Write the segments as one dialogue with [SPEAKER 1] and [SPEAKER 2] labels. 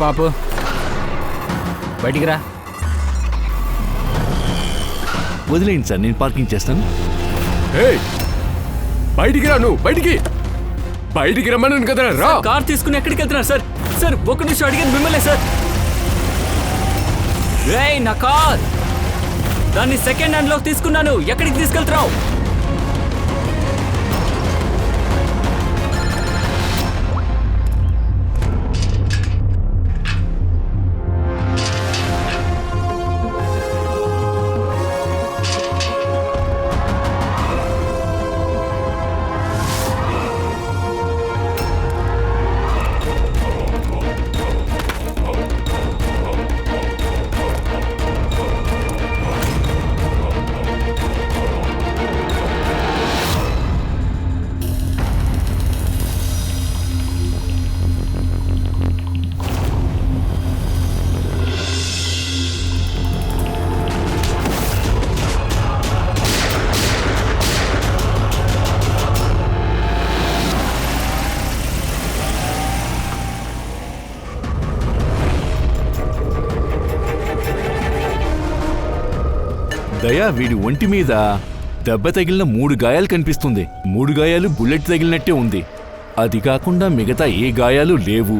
[SPEAKER 1] పాపు బయటికి రా.
[SPEAKER 2] వదిలేండి సార్, నేను పార్కింగ్ చేస్తాను.
[SPEAKER 3] బయటికి రా, నువ్వు బయటికి రమ్మను కదా. రా.
[SPEAKER 4] కార్ తీసుకుని ఎక్కడికి వెళ్తున్నారు సార్? సార్ ఒక్క నిమిషం అడిగాను మిమ్మల్ని సార్. నా కార్ దాన్ని సెకండ్ హ్యాండ్ లో తీసుకున్నాను. ఎక్కడికి తీసుకెళ్తున్నావు?
[SPEAKER 2] దయా, వీడి ఒంటి మీద దెబ్బ తగిలిన 3 గాయాలు కనిపిస్తుంది. 3 గాయాలు బుల్లెట్ తగిలినట్టే ఉంది. అది కాకుండా మిగతా ఏ గాయాలు లేవు.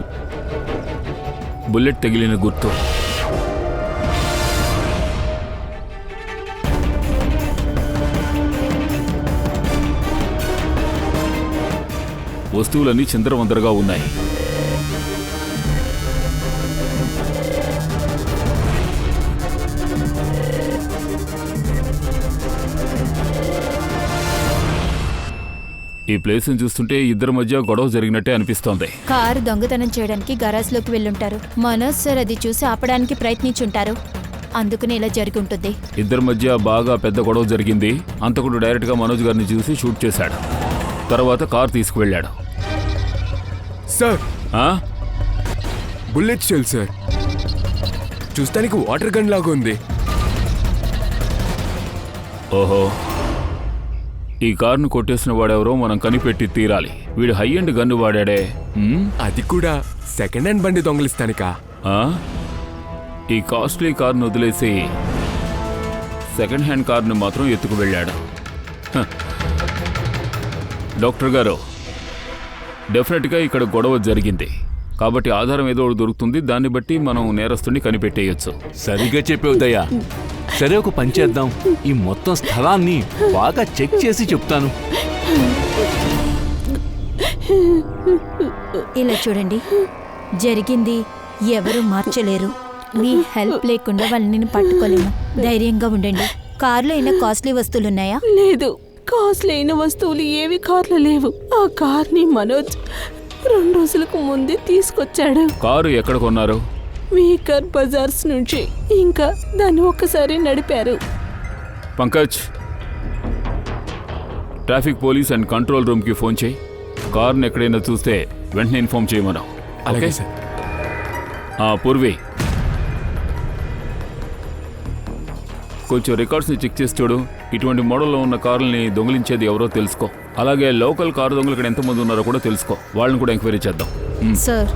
[SPEAKER 2] బుల్లెట్ తగిలిన గుర్తు.
[SPEAKER 5] వస్తువులన్నీ చిందరవందరగా ఉన్నాయి. ఈ ప్లేస్ ని చూస్తుంటే ఇద్దరి మధ్య గొడవ జరిగినట్టే అనిపిస్తోంది.
[SPEAKER 6] కారు దొంగతనం చేయడానికి గరాజ్ లోకి వెళ్ళుంటారు. మనోజ్ సార్ అది చూసి ఆపడానికి ప్రయత్నించుంటారు. అందుకని ఇలా జరిగి ఉంటుంది.
[SPEAKER 5] ఇద్దరి మధ్య బాగా పెద్ద గొడవ జరిగింది. అంతకుడు డైరెక్ట్ గా మనోజ్ గారిని చూసి షూట్ చేశాడు. తర్వాత కార్ తీసుకువెళ్ళాడు.
[SPEAKER 3] Sir, bullet shell sir. చూస్తానికి వాటర్ గన్ లాగా ఉంది.
[SPEAKER 5] ఓహో, ఈ కార్ను కొట్టేసిన వాడెవరో మనం కనిపెట్టి తీరాలి. వీడు హై అండ్ గన్ను వాడాడే.
[SPEAKER 3] అది కూడా సెకండ్ హ్యాండ్ బండి దొంగలిస్తానికా?
[SPEAKER 5] ఈ కాస్ట్లీ కార్ను వదిలేసి సెకండ్ హ్యాండ్ కార్ను మాత్రం ఎత్తుకు వెళ్ళాడు. డాక్టర్ గారు, డెఫినెట్గా ఇక్కడ గొడవ జరిగింది కాబట్టి ఆధారం ఏదో దొరుకుతుంది. దాన్ని బట్టి మనం నేరస్తుని కనిపెట్టేయచ్చు.
[SPEAKER 2] సరిగా చెప్పావు దయా. సరే, ఒక పని చేద్దాం. ఈ మొత్తం స్థలాన్ని బాగా చెక్ చేసి చెప్తాను.
[SPEAKER 6] ఇలా చూడండి, జరిగింది ఎవరు మార్చలేరు. మీ హెల్ప్ లేకుండా వాళ్ళని పట్టుకోలేము. ధైర్యంగా ఉండండి. కార్లో అయినా కాస్ట్లీ వస్తువులున్నాయా?
[SPEAKER 7] లేదు, కాస్ట్లీ అయిన వస్తువులు ఏవి కార్లో లేవు. ఆ కార్ని మనోజ్ 2 రోజులకు ముందే తీసుకొచ్చాడు.
[SPEAKER 5] కారు ఎక్కడ కొన్నారు?
[SPEAKER 7] వీకర్ బజార్స్ నుంచి. ఇంకా దాన్ని ఒక్కసారి నడిపారు.
[SPEAKER 5] Pankaj, traffic police and control రూమ్కి ఫోన్ చేయి. కార్ని ఎక్కడైనా చూస్తే వెంటనే ఇన్ఫార్మ్ చేయమన్నాం.
[SPEAKER 3] అలాగే సార్.
[SPEAKER 5] పూర్వి, కొంచెం రికార్డ్స్ని చెక్ చేసి చూడు. ఇటువంటి మోడల్లో ఉన్న కార్లని దొంగిలించేది ఎవరో తెలుసుకో. అలాగే లోకల్ కారు దొంగలు ఇక్కడ ఎంతమంది ఉన్నారో కూడా తెలుసుకో. వాళ్ళని కూడా ఎంక్వైరీ చేద్దాం.
[SPEAKER 6] సార్,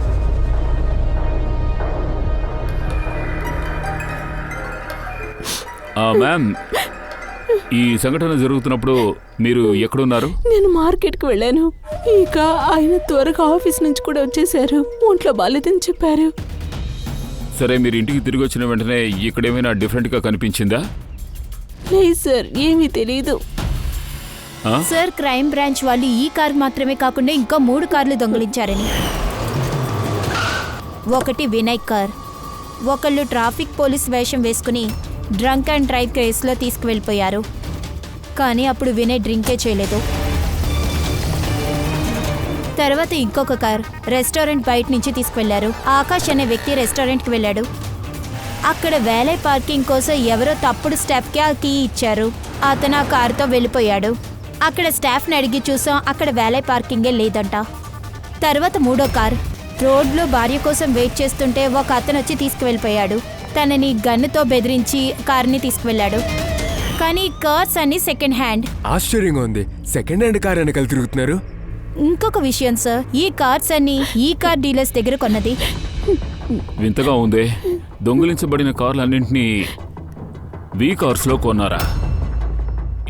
[SPEAKER 5] మ్యామ్, ఈ సంఘటన జరుగుతున్నప్పుడు మీరు ఎక్కడున్నారు?
[SPEAKER 7] నేను మార్కెట్కి వెళ్ళాను. ఇక ఆయన త్వరగా ఆఫీస్ నుంచి కూడా వచ్చేసారు. ఒంట్లో బాలేదని చెప్పారు.
[SPEAKER 5] సరే, మీరు ఇంటికి తిరిగి వచ్చిన వెంటనే ఇక్కడ ఏమైనా డిఫరెంట్గా కనిపించిందా?
[SPEAKER 7] లేదు సార్, ఏమీ తెలీదు.
[SPEAKER 6] సార్, క్రైమ్ బ్రాంచ్ వాళ్ళు ఈ కార్ మాత్రమే కాకుండా ఇంకా 3 కార్లు దొంగిలించారని. ఒకటి వినయ్ కార్. ఒకళ్ళు ట్రాఫిక్ పోలీస్ వేషం వేసుకుని డ్రంక్ అండ్ డ్రైవ్ కేసులో తీసుకువెళ్ళిపోయారు. కానీ అప్పుడు వినయ్ డ్రింకే చేయలేదు. తర్వాత ఇంకొక కార్ రెస్టారెంట్ బయట నుంచి తీసుకువెళ్లారు. ఆకాష్ అనే వ్యక్తి రెస్టారెంట్కి వెళ్ళాడు. అక్కడ వేలే పార్కింగ్ కోసం ఎవరో తప్పుడు స్టాఫ్కి ఆ కీ ఇచ్చారు. అతను ఆ కారుతో వెళ్ళిపోయాడు. అక్కడ స్టాఫ్ని అడిగి చూసాం, అక్కడ వేలే పార్కింగే లేదంట. తర్వాత 3వ కార్ రోడ్లో భార్య కోసం వెయిట్ చేస్తుంటే ఒక అతను వచ్చి తీసుకువెళ్ళిపోయాడు. తనని గన్నుతో బెదిరించి కార్ని తీసుకువెళ్ళాడు. కానీ కార్స్ అన్ని సెకండ్ హ్యాండ్.
[SPEAKER 3] ఆశ్చర్యంగా ఉంది, సెకండ్ హ్యాండ్ కార్ వెనకాల తిరుగుతున్నారు.
[SPEAKER 6] ఇంకొక విషయం సార్, ఈ కార్స్ అన్ని ఈ కార్ డీలర్స్ దగ్గర కొన్నది.
[SPEAKER 5] వింతగా ఉందే, దొంగిలించబడిన కార్లన్నింటినీ వీ కార్స్లో కొన్నారా?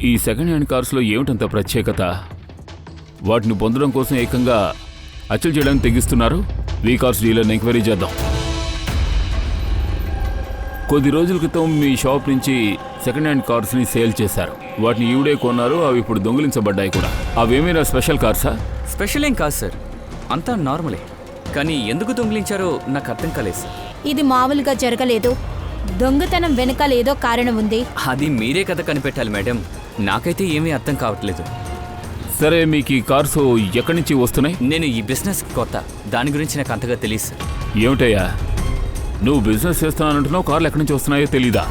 [SPEAKER 5] ఈ సెకండ్ హ్యాండ్ కార్స్లో ఏమిటంత ప్రత్యేకత? వాటిని పొందడం కోసం ఏకంగా అచ్చలు చేయడానికి తెగిస్తున్నారు. వీ కార్స్ డీలర్ని ఎంక్వైరీ చేద్దాం. కొద్ది రోజుల క్రితం మీ షాప్ నుంచి సెకండ్ హ్యాండ్ కార్స్ని సేల్ చేశారు. వాటిని ఈవిడే కొన్నారు, అవి ఇప్పుడు దొంగిలించబడ్డాయి కూడా. అవేమైనా స్పెషల్ కార్సా?
[SPEAKER 4] స్పెషల్ ఏం కాదు సార్, అంతా నార్మలే. కానీ ఎందుకు దొంగిలించారో నాకు అర్థం కాలేదు సార్.
[SPEAKER 6] ఇది మామూలుగా జరగలేదు. దొంగతనం వెనకాల ఏదో కారణం ఉంది.
[SPEAKER 4] అది మీరే కదా కనిపెట్టాలి మేడం. నాకైతే ఏమీ అర్థం కావట్లేదు.
[SPEAKER 5] సరే, మీకు ఈ కార్స్ ఎక్కడి నుంచి వస్తున్నాయి?
[SPEAKER 4] నేను ఈ బిజినెస్ కొత్త, దాని గురించి నాకు అంతగా తెలియదు సార్.
[SPEAKER 5] ఏమిటయ్యా, నువ్వు బిజినెస్ చేస్తానంటున్నావు, కార్లు ఎక్కడి నుంచి వస్తున్నాయో తెలీదా?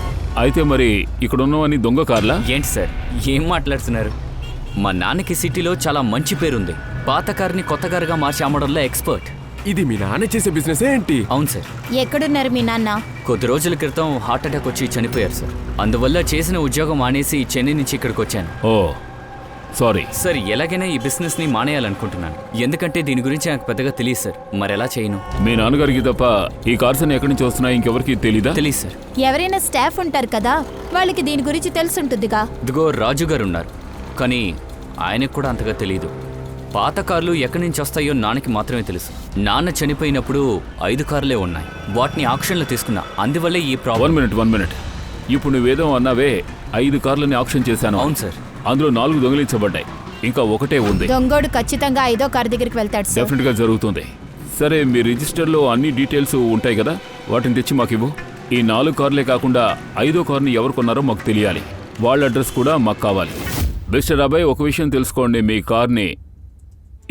[SPEAKER 5] అయితే మరి ఇక్కడ ఉన్నవన్నీ దొంగ కార్లా?
[SPEAKER 4] ఏంటి సార్ ఏం మాట్లాడుతున్నారు? మా నాన్నకి సిటీలో చాలా మంచి పేరుంది. పాత కారుని కొత్త కారుగా మార్చి అమ్మడంలో ఎక్స్పర్ట్.
[SPEAKER 3] ఇది మీ నాన్న చేసే బిజినెస్ ఏంటి?
[SPEAKER 4] అవును సార్.
[SPEAKER 6] ఎక్కడున్నారు మీ నాన్న?
[SPEAKER 4] కొద్ది రోజుల క్రితం హార్ట్ అటాక్ వచ్చి చనిపోయారు సార్. అందువల్ల చేసిన ఉద్యోగం మానేసి చెన్నై నుంచి ఇక్కడికి వచ్చాను.
[SPEAKER 5] ఓ సారీ
[SPEAKER 4] సార్, ఎలాగైనా ఈ బిజినెస్ ని మానేయాలనుకుంటున్నాను. ఎందుకంటే దీని గురించి నాకు పెద్దగా తెలియదు సార్. మరెలా చేయను?
[SPEAKER 5] మీ నాన్నగారికి తప్ప ఈ కార్స్ అన్ని ఎక్కడి నుంచి వస్తున్నాయి ఇంకెవరికి తెలీదా?
[SPEAKER 4] తెలియదు సార్.
[SPEAKER 6] ఎవరైనా స్టాఫ్ ఉంటారు కదా, వాళ్ళకి దీని గురించి తెలుసుంటుందిగా.
[SPEAKER 4] ఇదిగో రాజు గారు ఉన్నారు, కానీ ఆయనకు కూడా అంతగా తెలియదు. పాత కార్లు ఎక్కడి నుంచి వస్తాయో నాన్నకి మాత్రమే తెలుసు. నాన్న చనిపోయినప్పుడు 5 కార్లే ఉన్నాయి. వాటిని ఆక్షన్లో తీసుకున్నా. అందువల్లే ఈ ప్రాబ్లం.
[SPEAKER 5] 1 మినిట్. ఇప్పుడు నువ్వేదో అన్నావే, 5 కార్లని ఆక్షన్ చేశాను.
[SPEAKER 4] అవును సార్.
[SPEAKER 5] అందులో 4 దొంగిలించబడ్డాయి, ఇంకా ఒకటే ఉంది.
[SPEAKER 6] దొంగోడు ఖచ్చితంగా 5వ కారు దగ్గరికి వెళ్తాడు సార్.
[SPEAKER 5] డెఫినెట్ గా జరుగుతుంది. సరే, మీ రిజిస్టర్లో అన్ని డీటెయిల్స్ ఉంటాయి కదా, వాటిని తెచ్చి మాకు ఇవ్వు. ఈ 4 కార్లే కాకుండా 5వ కార్ని ఎవరు కొన్నారో మాకు తెలియాలి. వాళ్ళ అడ్రస్ కూడా మాకు కావాలి. మిస్టర్ అభయ్, ఒక విషయం తెలుసుకోండి. మీ కార్ని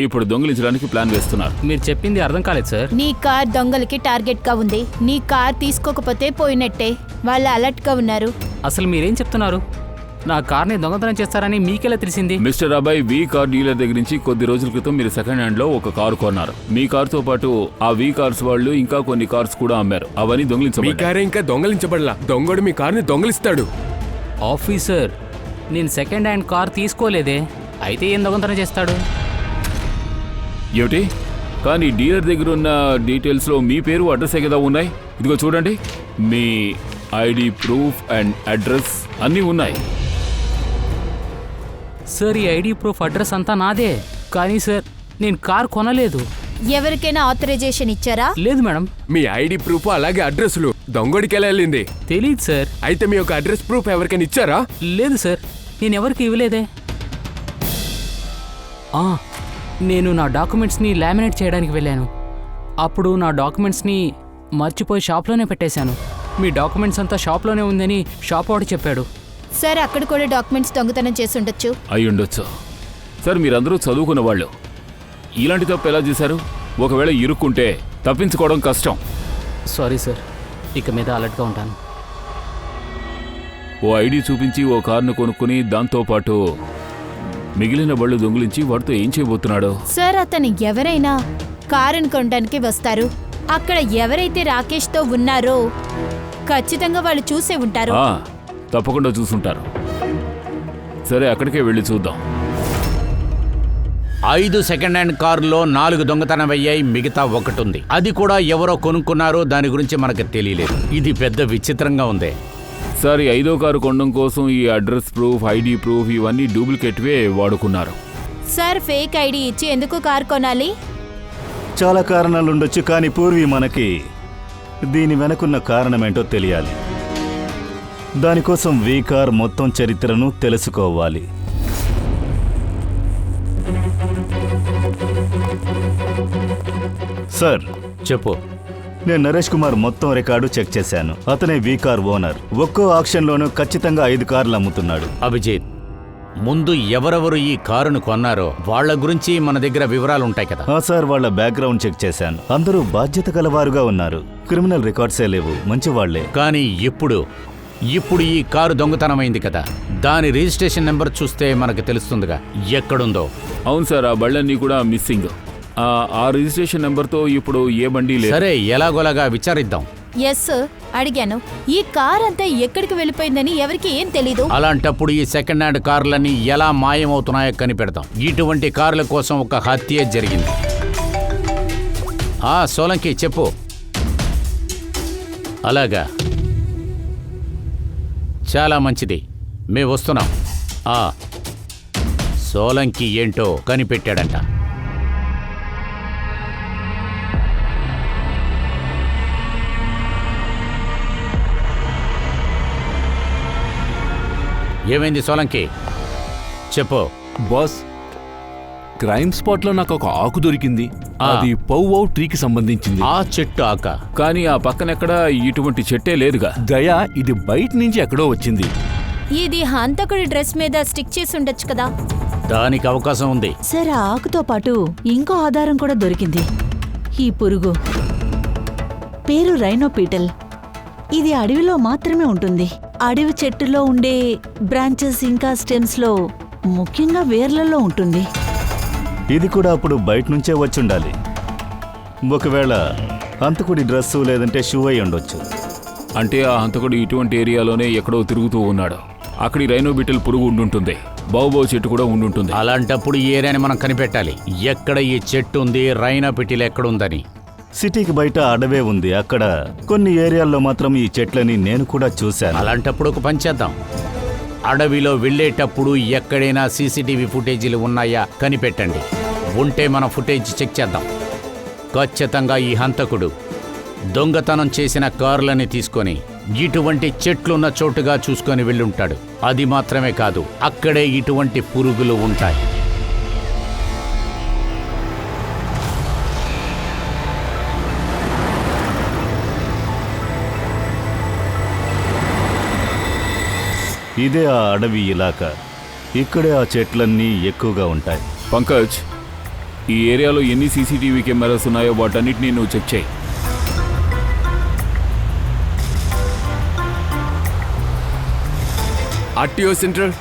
[SPEAKER 5] ఇప్పుడు దొంగిలించడానికి ప్లాన్ వేస్తున్నారు.
[SPEAKER 1] మీరు చెప్పింది అర్థం కాలేదు సార్.
[SPEAKER 6] నీ కార్ దొంగలకి టార్గెట్ గా ఉంది. నీ కార్ తీసుకోకపోతే పోయినట్టే. వాళ్ళు అలర్ట్ గా ఉన్నారు.
[SPEAKER 1] అసలు మీరేం చెప్తున్నారు? నా కార్ని దొంగతనం చేస్తారని మీకెలా తెలిసింది?
[SPEAKER 5] Mister Abhay, we car dealer దగ్గర నుంచి కొద్ది రోజుల క్రితం మీరు సెకండ్ హ్యాండ్ లో ఒక కారు కొన్నారు. మీ కారుతో పాటు ఆ వీ కార్స్ వాళ్ళు ఇంకా కొన్ని కార్స్ కూడా అమ్మారు. అవన్నీ
[SPEAKER 3] మీ
[SPEAKER 5] దొంగిలించబడ్డాయి.
[SPEAKER 3] కారే ఇంకా దొంగలించబడలా. దొంగడు మీ కారుని దొంగలిస్తాడు.
[SPEAKER 1] ఆఫీసర్, నేను సెకండ్ హ్యాండ్ కార్ తీసుకోలేదే. అయితే ఏం దొంగతనం చేస్తాడు?
[SPEAKER 5] ఏమిటి? కానీ డీలర్ దగ్గర ఉన్న డీటెయిల్స్లో మీ పేరు అడ్రస్ కదా ఉన్నాయి. ఇదిగో చూడండి, మీ ఐడి ప్రూఫ్ అండ్ అడ్రస్ అన్నీ ఉన్నాయి.
[SPEAKER 1] సార్, ఈ ఐడి ప్రూఫ్ అడ్రస్ అంతా నాదే. కానీ సార్, నేను కార్ కొనలేదు.
[SPEAKER 6] ఎవరికైనా ఆథరైజేషన్ ఇచ్చారా?
[SPEAKER 1] లేదు మేడం.
[SPEAKER 3] మీ ఐడి ప్రూఫ్ అలాగే అడ్రస్లు దొంగడికి ఎలా వెళ్ళింది?
[SPEAKER 1] తెలీదు సార్.
[SPEAKER 3] అయితే మీ యొక్క అడ్రస్ ప్రూఫ్ ఎవరికైనా ఇచ్చారా?
[SPEAKER 1] లేదు సార్, నేను ఎవరికి ఇవ్వలేదే. నేను నా డాక్యుమెంట్స్ని లామినేట్ చేయడానికి వెళ్ళాను. అప్పుడు నా డాక్యుమెంట్స్ని మర్చిపోయి షాప్లోనే పెట్టేశాను. మీ డాక్యుమెంట్స్ అంతా షాప్లోనే ఉందని షాప్ వాడు చెప్పాడు.
[SPEAKER 6] సార్, అక్కడ కూడా డాక్యుమెంట్స్ దొంగతనం చేసి ఉండొచ్చు.
[SPEAKER 5] అయి ఉండొచ్చు. సార్, మీరందరూ చదువుకున్న వాళ్ళు, ఇలాంటి తప్పు ఎలా చేశారు? ఒకవేళ ఇరుక్కుంటే తప్పించుకోవడం కష్టం.
[SPEAKER 1] సారీ సార్, ఇక మీద అలర్ట్గా ఉంటాను.
[SPEAKER 5] ఓ ఐడి చూపించి ఓ కారును కొనుక్కుని దాంతోపాటు మిగిలిన బళ్ళు దొంగిలించి వాటితో ఏం చేయబోతున్నాడు?
[SPEAKER 6] సార్, అతను ఎవరైనా కారుని కొనడానికి వస్తారు. అక్కడ ఎవరైతే రాకేష్తో ఉన్నారో ఖచ్చితంగా వాళ్ళు చూసే ఉంటారు.
[SPEAKER 5] తప్పకుండా చూసుంటారు. సరే, అక్కడికే వెళ్ళి చూద్దాం.
[SPEAKER 8] 5 సెకండ్ హ్యాండ్ కారులో 4 దొంగతనం అయ్యాయి, మిగతా 1 ఉంది. అది కూడా ఎవరో కొనుక్కున్నారో దాని గురించి మనకు తెలియలేదు. ఇది పెద్ద విచిత్రంగా ఉంది.
[SPEAKER 5] సార్, 5వ కారు కొనడం కోసం ఈ అడ్రస్ ప్రూఫ్, ఐడి ప్రూఫ్ ఇవన్నీ డూప్లికేట్వే వాడుకున్నారు.
[SPEAKER 6] సార్, ఫేక్ ఐడి ఇచ్చి ఎందుకు కారు కొనాలి?
[SPEAKER 9] చాలా కారణాలు ఉండొచ్చు, కానీ పూర్వి మనకి దీని వెనకున్న కారణమేంటో తెలియాలి. దానికోసం వీ కార్ మొత్తం చరిత్రను తెలుసుకోవాలి. సార్,
[SPEAKER 8] చెప్పు.
[SPEAKER 9] నేను నరేష్ కుమార్ మొత్తం రికార్డు చెక్ చేశాను. అతనే వీ కార్ ఓనర్. ఒక్కో ఆక్షన్లోనూ ఖచ్చితంగా 5 కార్లు అమ్ముతున్నాడు.
[SPEAKER 8] అభిజిత్, ముందు ఎవరెవరు ఈ కారును కొన్నారో వాళ్ళ గురించి మన దగ్గర వివరాలు ఉంటాయి కదా?
[SPEAKER 9] సార్, వాళ్ళ బ్యాక్గ్రౌండ్ చెక్ చేశాను. అందరూ బాధ్యత గలవారుగా ఉన్నారు. క్రిమినల్ రికార్డ్సే లేవు, మంచివాళ్లే.
[SPEAKER 8] కానీ ఇప్పుడు ఈ కారు దొంగతనమైంది కదా, దాని రిజిస్ట్రేషన్ నెంబర్ చూస్తే మనకు తెలుస్తుందిగా ఎక్కడుందో.
[SPEAKER 5] అవును సార్, ఆ బళ్ళన్నీ కూడా మిస్సింగ్. ఆ రిజిస్ట్రేషన్ నెంబర్తో ఇప్పుడు ఏ బండి లేదు.
[SPEAKER 8] సరే, ఎలాగోలాగా విచారిద్దాం.
[SPEAKER 6] ఎస్ సార్, అడిగాను. ఈ కార్ అంతా ఎక్కడికి వెళ్ళిపోయిందని ఎవరికి ఏం తెలీదు.
[SPEAKER 8] అలాంటప్పుడు ఈ సెకండ్ హ్యాండ్ కార్లన్నీ ఎలా మాయమవుతున్నాయో కనిపెడతాం. ఇటువంటి కార్ల కోసం ఒక హత్య జరిగింది. సోలంకి చెప్పు. అలాగా, చాలా మంచిది. మేము వస్తున్నాం. సోలంకి ఏంటో కనిపెట్టాడంట. ఏమైంది సోలంకి? చెప్పు.
[SPEAKER 2] బాస్, క్రైమ్ స్పాట్ లో నాకు ఒక ఆకు దొరికింది. అది పౌవౌ ట్రీకి సంబంధించింది.
[SPEAKER 8] ఆ చెట్టు ఆక?
[SPEAKER 5] కానీ ఆ పక్కనెక్కడ ఇటువంటి చెట్టే లేదుగా.
[SPEAKER 2] దయా, ఇది బయట నుంచి ఎక్కడో వచ్చింది.
[SPEAKER 6] ఇది హంతకుడి డ్రెస్ మీద స్టిక్ చేసి ఉండొచ్చు కదా.
[SPEAKER 8] దానికి అవకాశం ఉంది.
[SPEAKER 7] సరే, ఆకుతో పాటు ఇంకో ఆధారం కూడా దొరికింది. ఈ పురుగు పేరు రైనోపీటల్. ఇది అడవిలో మాత్రమే ఉంటుంది. అడవి చెట్టులో ఉండే బ్రాంచెస్ ఇంకా స్టెమ్స్ లో, ముఖ్యంగా వేర్లలో ఉంటుంది.
[SPEAKER 9] ఇది కూడా అప్పుడు బయట నుంచే వచ్చుండాలి. ఒకవేళ హంతకుడి డ్రెస్సు లేదంటే షూ అయి ఉండొచ్చు.
[SPEAKER 5] అంటే ఆ హంతకుడు ఇటువంటి ఏరియాలోనే ఎక్కడో తిరుగుతూ ఉన్నాడు. అక్కడి రైనోబిటల్ పురుగు ఉండుంటుంది. బావుబావు చెట్టు కూడా ఉండుంటుంది.
[SPEAKER 8] అలాంటప్పుడు ఈ ఏరియాని మనం కనిపెట్టాలి. ఎక్కడ ఈ చెట్టు ఉంది, రైనోపిటిల్ ఎక్కడుందని.
[SPEAKER 9] సిటీకి బయట అడవే ఉంది. అక్కడ కొన్ని ఏరియాల్లో మాత్రం ఈ చెట్లని నేను కూడా చూశాను.
[SPEAKER 8] అలాంటప్పుడు ఒక పని చేద్దాం. అడవిలో వెళ్ళేటప్పుడు ఎక్కడైనా సీసీటీవీ ఫుటేజీలు ఉన్నాయా కనిపెట్టండి. ఉంటే మనం ఫుటేజ్ చెక్ చేద్దాం. ఖచ్చితంగా ఈ హంతకుడు దొంగతనం చేసిన కార్లని తీసుకొని ఇటువంటి చెట్లున్న చోటుగా చూసుకొని వెళ్ళుంటాడు. అది మాత్రమే కాదు, అక్కడే ఇటువంటి పురుగులు ఉంటాయి.
[SPEAKER 9] ఇదే ఆ అడవి ఇలాకా. ఇక్కడే ఆ చెట్లన్నీ ఎక్కువగా ఉంటాయి.
[SPEAKER 5] పంకజ్, ఈ ఏరియాలో ఎన్ని సీసీటీవీ కెమెరాస్ ఉన్నాయో వాటన్నిటినీ నువ్వు చెక్ చేయి.
[SPEAKER 3] ఆర్టీఓ సెంట్రల్,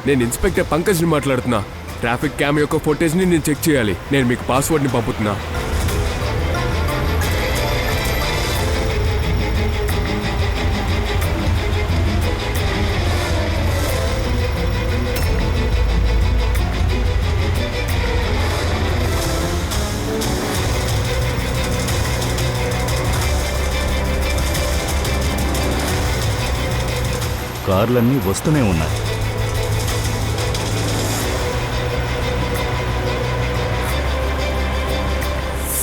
[SPEAKER 3] నేను ఇన్స్పెక్టర్ పంకజ్ని మాట్లాడుతున్నా. ట్రాఫిక్ క్యామ్ యొక్క ఫోటేజ్ని నేను చెక్ చేయాలి. నేను మీకు పాస్వర్డ్ని పంపుతున్నా.
[SPEAKER 9] కార్లన్నీ వస్తూనే ఉన్నాయి.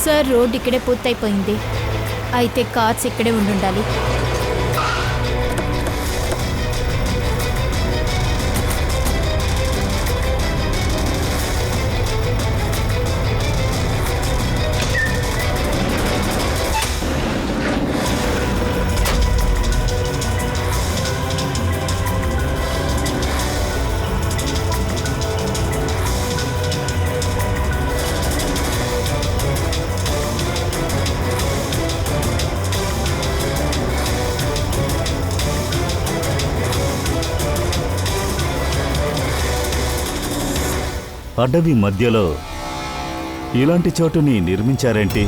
[SPEAKER 6] సార్, రోడ్ ఇక్కడే పూర్తయిపోయింది. అయితే కార్స్ ఇక్కడే ఉండుండాలి.
[SPEAKER 9] అడవి మధ్యలో ఇలాంటి చోటుని నిర్మించారేంటి?